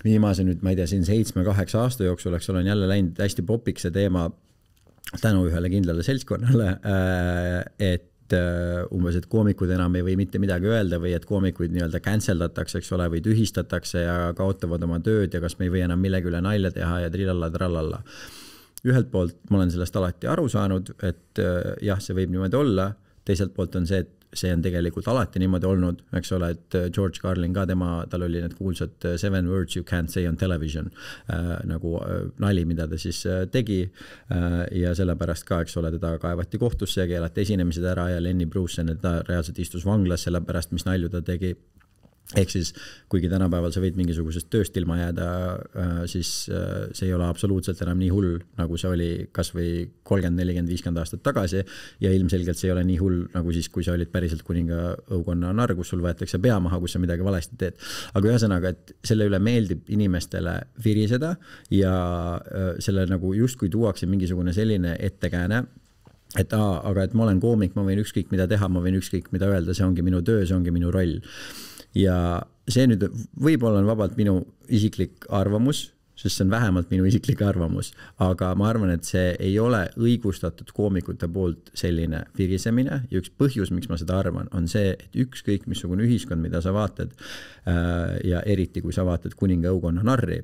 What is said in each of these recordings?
viimase nüüd, ma ei tea, siin 7-8 aasta jooksul, eks olen jälle läinud hästi popiks see teema tänu ühele kindlale seltskonnale, et umbes, et koomikud enam ei või mitte midagi öelda või et koomikuid nii-öelda canceldatakse, eks ole, või tühistatakse ja kaotavad oma tööd ja kas me ei või enam millegi üle nalja teha ja trillalla. Ühelt poolt ma olen sellest alati aru saanud, et jah, see võib niimoodi olla, teiselt poolt on see, et see on tegelikult alati niimoodi olnud, eks ole, et George Carlin ka tal oli need kuulsad 7 words you can't say on television nagu nali, mida ta siis tegi ja sellepärast ka, eks ole, teda kaevati kohtusse ja keelati esinemised ära ja Lenny Bruce ta reaalselt istus vanglas sellepärast, mis nalju ta tegi. Ehk siis, kuigi tänapäeval sa võid mingisugusest tööst ilma jääda, siis see ei ole absoluutselt enam nii hull, nagu see oli kas või 30, 40, 50 aastat tagasi ja ilmselgelt see ei ole nii hull, nagu siis, kui sa olid päriselt kuninga õukonna narr, kus sul võetakse pea maha, kus sa midagi valesti teed. Aga ühesõnaga, et selle üle meeldib inimestele viriseda ja selle nagu justkui tuuakse mingisugune selline ettekääne, et aga et ma olen koomik, ma võin ükskõik mida teha, ma võin ükskõik mida öelda, see ongi minu töö, see ongi minu roll. Ja see nüüd võib-olla on vabalt minu isiklik arvamus, sest see on vähemalt minu isiklik arvamus, aga ma arvan, et see ei ole õigustatud koomikute poolt selline virisemine ja üks põhjus, miks ma seda arvan, on see, et ükskõik missugune ühiskond, mida sa vaatad ja eriti kui sa vaatad kuninga õukonna narri,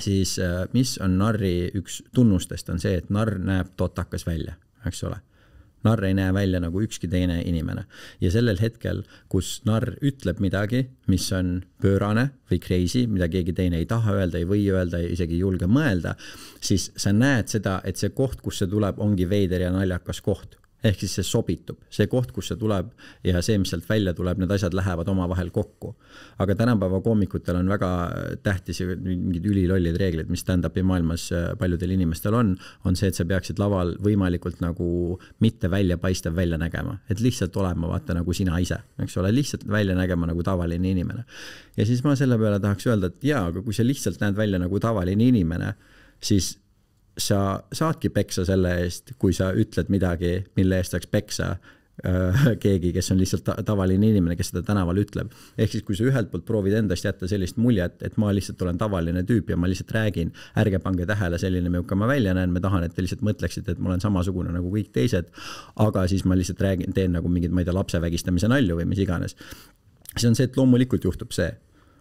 siis mis on narri üks tunnustest on see, et narr näeb totakas välja, eks ole. Narr ei näe välja nagu ükski teine inimene. Ja sellel hetkel, kus narr ütleb midagi, mis on pöörane või crazy, mida keegi teine ei taha öelda, ei või öelda, isegi ei julge mõelda, siis sa näed seda, et see koht, kus see tuleb, ongi veider ja naljakas koht. Ehk siis see sobitub. See koht, kus see tuleb ja see, mis sealt välja tuleb, need asjad lähevad oma vahel kokku. Aga tänapäeva koomikutel on väga tähtis ja mingid ülilollid reeglid, mis stand-upi maailmas paljudel inimestel on see, et sa peaksid laval võimalikult nagu mitte välja paistev välja nägema. Et lihtsalt olema vaata nagu sina ise. Eks ole, lihtsalt välja nägema nagu tavaline inimene. Ja siis ma selle peale tahaks öelda, et jaa, aga kui sa lihtsalt näed välja nagu tavaline inimene, siis sa saadki peksa selle eest, kui sa ütled midagi, mille eest saaks peksa keegi, kes on lihtsalt tavaline inimene, kes seda tänaval ütleb. Ehk siis, kui sa ühelt poolt proovid endast jätta sellist muljet, et ma lihtsalt olen tavaline tüüp ja ma lihtsalt räägin, ärge pange tähele selline milline ma välja näen, me tahan, et te lihtsalt mõtleksite, et ma olen samasugune nagu kõik teised, aga siis ma lihtsalt teen nagu mingid, ma ei tea, lapse vägistamise nalju või mis iganes. See on see, et loomulikult juhtub see.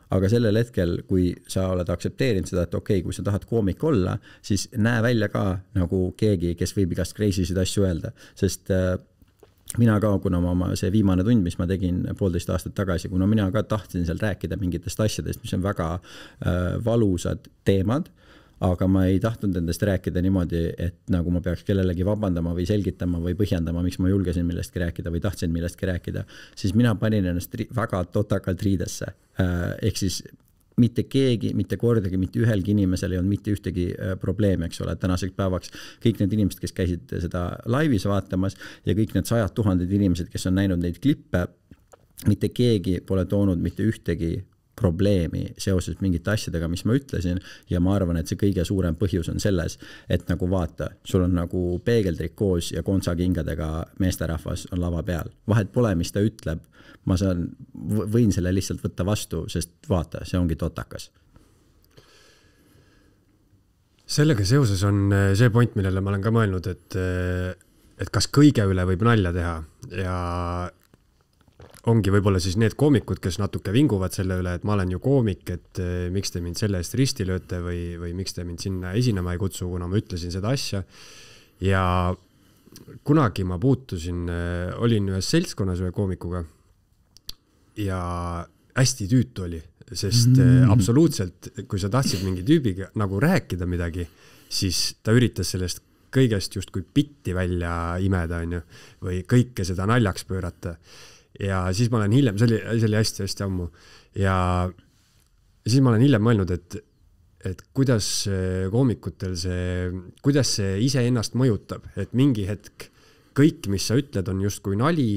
Aga sellel hetkel, kui sa oled aktsepteerinud seda, et okei, kui sa tahad koomik olla, siis näe välja ka nagu keegi, kes võib igast crazy'sid asju öelda. Sest mina ka, kuna see viimane tund, mis ma tegin 1,5 aastat tagasi, kuna mina ka tahtsin seal rääkida mingitest asjadest, mis on väga valusad teemad, aga ma ei tahtnud endast rääkida niimoodi, et nagu ma peaks kellelegi vabandama või selgitama või põhjendama, miks ma julgesin millestki rääkida või tahtsin millestki rääkida, siis mina panin ennast väga totakalt riidesse. Ehk siis mitte keegi, mitte kordagi, mitte ühelgi inimesel ei olnud mitte ühtegi probleemi, eks ole, tänaseks päevaks kõik need inimesed, kes käisid seda laivis vaatamas ja kõik need 100 000 inimesed, kes on näinud neid klippe, mitte keegi pole toonud mitte ühtegi probleemi seoses mingite asjadega, mis ma ütlesin ja ma arvan, et see kõige suurem põhjus on selles, et nagu vaata, sul on nagu peegeltrikoos ja kontsakingadega meesterahvas on lava peal. Vahet pole, mis ta ütleb, ma võin selle lihtsalt võtta vastu, sest vaata, see ongi totakas. Sellega seoses on see point, millele ma olen ka mõelnud, et kas kõige üle võib nalja teha ja ongi võib-olla siis need koomikud, kes natuke vinguvad selle üle, et ma olen ju koomik, et miks te mind selle eest risti lööte või miks te mind sinna esinema ei kutsu, kuna ma ütlesin seda asja. Ja kunagi ma olin ühes seltskonnas ühe koomikuga ja hästi tüütu oli, sest absoluutselt, kui sa tahtsid mingi tüübiga nagu rääkida midagi, siis ta üritas sellest kõigest just kui pitti välja imeda, või kõike seda naljaks pöörata. Ja siis ma olen hiljem, see oli hästi ammu, ja siis ma olen hiljem mõelnud, et kuidas koomikutel kuidas see ise ennast mõjutab, et mingi hetk kõik, mis sa ütled, on just kui nali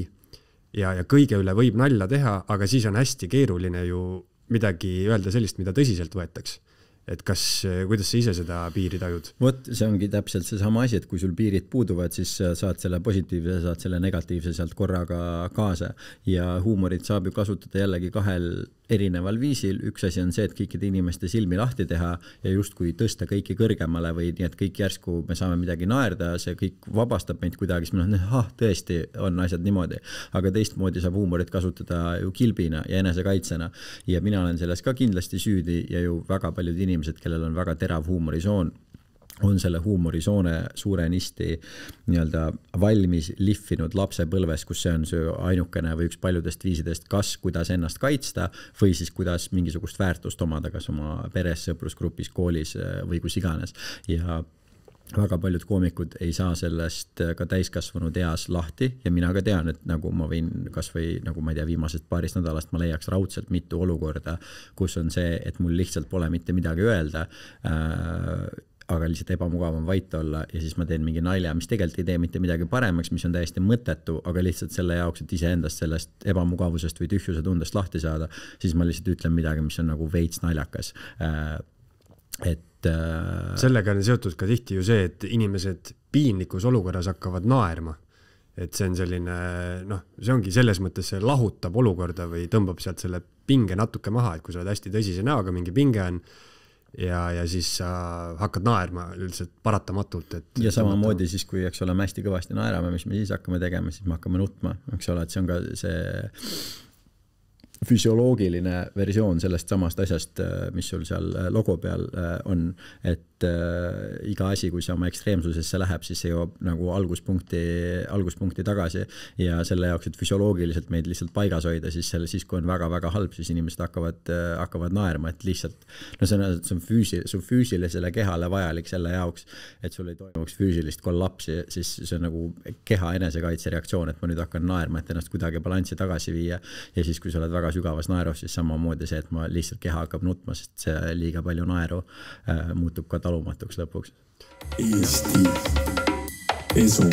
ja kõige üle võib nalja teha, aga siis on hästi keeruline ju midagi öelda sellist, mida tõsiselt võetaks. Et kuidas sa ise seda piiri tajud? Vot, see ongi täpselt see sama asi, et kui sul piirid puuduvad, siis saad selle positiivse, saad selle negatiivse sealt korraga kaasa ja huumorit saab ju kasutada jällegi kahel erineval viisil, üks asi on see, et kõikide inimeste silmi lahti teha ja justkui tõsta kõiki kõrgemale või nii, et kõik järsku me saame midagi naerda, see kõik vabastab meid kuidagi, siis meil on, tõesti on asjad niimoodi, aga teistmoodi saab huumorit kasutada ju kilbina ja enesekaitsena ja mina olen selles ka kindlasti süüdi ja ju väga paljud inimesed, kellel on väga terav huumorisoon, on selle huumorisoone suurenisti nii-öelda valmis lihvinud lapsepõlves, kus see on see ainukene või üks paljudest viisidest, kas kuidas ennast kaitsta või siis kuidas mingisugust väärtust omada, kas oma peres, sõprusgrupis, koolis või kus iganes. Ja väga paljud koomikud ei saa sellest ka täiskasvanud eas lahti ja mina ka tean, et nagu ma võin kas või nagu ma ei tea, viimasest paarist nädalast ma leiaks raudselt mitu olukorda, kus on see, et mul lihtsalt pole mitte midagi öelda, aga lihtsalt ebamugav on vait olla ja siis ma teen mingi nalja, mis tegelikult ei tee mitte midagi paremaks, mis on täiesti mõttetu, aga lihtsalt selle jaoks, et iseendast sellest ebamugavusest või tühjuse tundest lahti saada, siis ma lihtsalt ütlen midagi, mis on nagu veits naljakas. Sellega on seotud ka tihti ju see, et inimesed piinlikus olukorras hakkavad naerma. Et see on selline, see ongi selles mõttes see lahutab olukorda või tõmbab sealt selle pinge natuke maha, et kui sa oled hästi tõsise näoga, mingi pinge on, ja siis sa hakkad naerma üldiselt paratamatult. Ja samamoodi siis, kui eks oleme hästi kõvasti naerame, mis me siis hakkame tegema, siis me hakkame nutma. Eks ole, et see on ka see füsioloogiline versioon sellest samast asjast, mis sul seal logo peal on, et iga asi, kui see oma ekstreemsusesse läheb, siis see jõuab nagu alguspunkti tagasi ja selle jaoks, et füsioloogiliselt meid lihtsalt paigas hoida, siis kui on väga-väga halb, siis inimesed hakkavad naerma, et lihtsalt see on su füüsilisele kehale vajalik selle jaoks, et sul ei toimuks füüsilist kollapsi, siis see on nagu keha enesekaitse reaktsioon, et ma nüüd hakkan naerma, et ennast kuidagi balanssi tagasi viia ja siis, kui sa oled väga sügavas naerus, siis samamoodi see, et ma lihtsalt keha hakkab nutma, sest see liiga palju naeru muutub ka talumatuks lõpuks. Eesti esu.